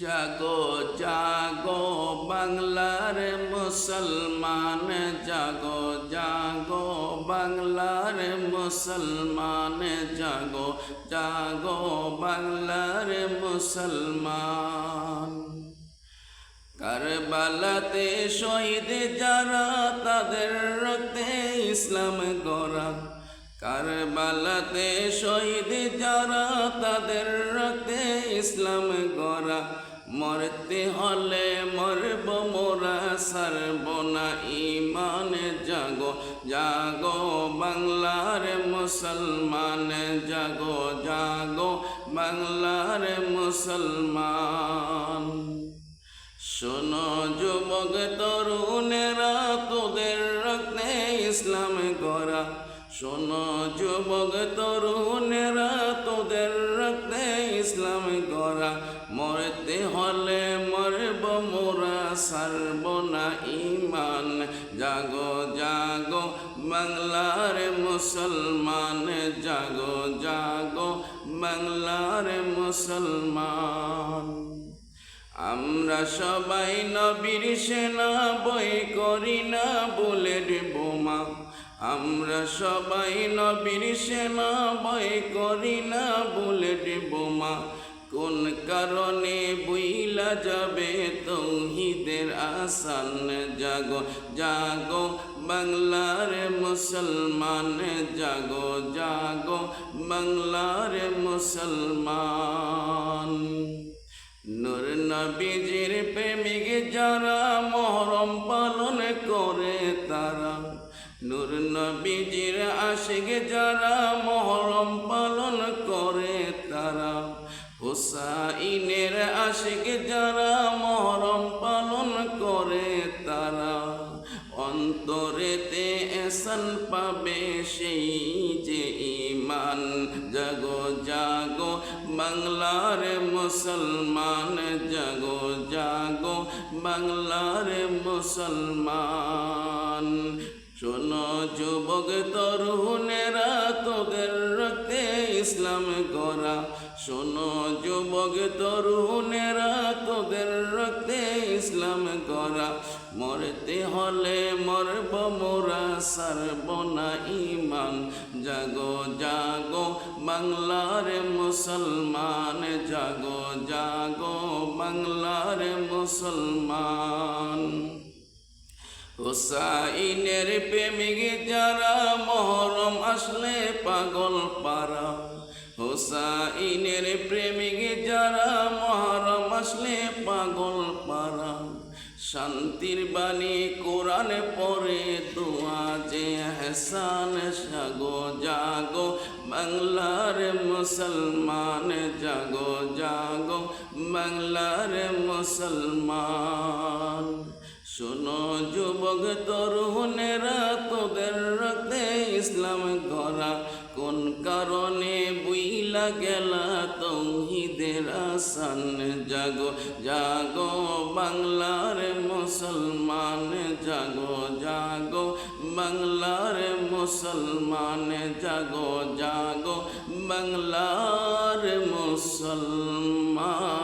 জাগো জাগো বাংলার মুসলমান, জাগো জাগো বাংলার মুসলমান, জাগো জাগো বাংলার মুসলমান। কারবালাতে শহীদ যারা, তাদের রক্তে ইসলাম গড়া। কারবালাতে শহীদ যারা, তাদের রক্তে ইসলাম গড়া। মরতে হলে মরব মোরা, ছাড়ব না ঈমান। জাগো জাগো বাংলার মুসলমান, জাগো জাগো বাংলার মুসলমান। শোনো যুবক তরুণেরা, তোদের রক্তে ইসলাম গড়া। শোনো যুবক তরুণেরা, তোদের রক্তে ইসলাম গড়া। মরতে হলে মরব মোরা, ছাড়ব না ঈমান। জাগো জাগো বাংলার মুসলমান, জাগো জাগো বাংলার মুসলমান। আমরা সবাই নবীর সেনা, বই করি না বুলেট বোমা। আমরা সবাই নবীর সেনা, বই করি না বুলেট বোমা। কোন কারণে বুইলা যাবে তৌহিদের আসান। জাগো জাগো বাংলার মুসলমান, জাগো জাগো বাংলার মুসলমান। নূর নবীজির প্রেমিক যারা, মহরম পালন করে তারা। নূর নবীজির আশিক যারা, মহরম পালন করে তারা। হুসাইনের আশিক যারা, মহরম পালন করে তারা। অন্তরেতে এহসান পাবে সেই যে ঈমান। জাগো জাগো বাংলার মুসলমান, জাগো জাগো বাংলার মুসলমান। শোনো যুবক তরুণেরা, তোদের রক্তে ইসলাম গড়া। শোনো যুবক তরুণেরা, তোদের রক্তে ইসলাম গড়া। মরতে হলে মরব মোরা, ছাড়ব না ঈমান। জাগো জাগো বাংলার মুসলমান, জাগো জাগো বাংলার মুসলমান। হুসাইনের প্রেমিক যারা, মহরম আসলে পাগল পারা। হুসাইনের প্রেমিক যারা, মহরম আসলে পাগল পারা। শান্তির বাণী কোরআন পড়ে দোয়া যে হেসান। জাগো জাগো বাংলার মুসলমান, জাগো জাগো বাংলার মুসলমান। শোনো যুবক তরুণেরা, তোদের রক্তে ইসলাম গড়া। কোন কারণে বুইলা গেলা তৌহিদের আসান। জাগো জাগো বাংলার মুসলমান, জাগো জাগো বাংলার মুসলমান, জাগো জাগো বাংলার মুসলমান।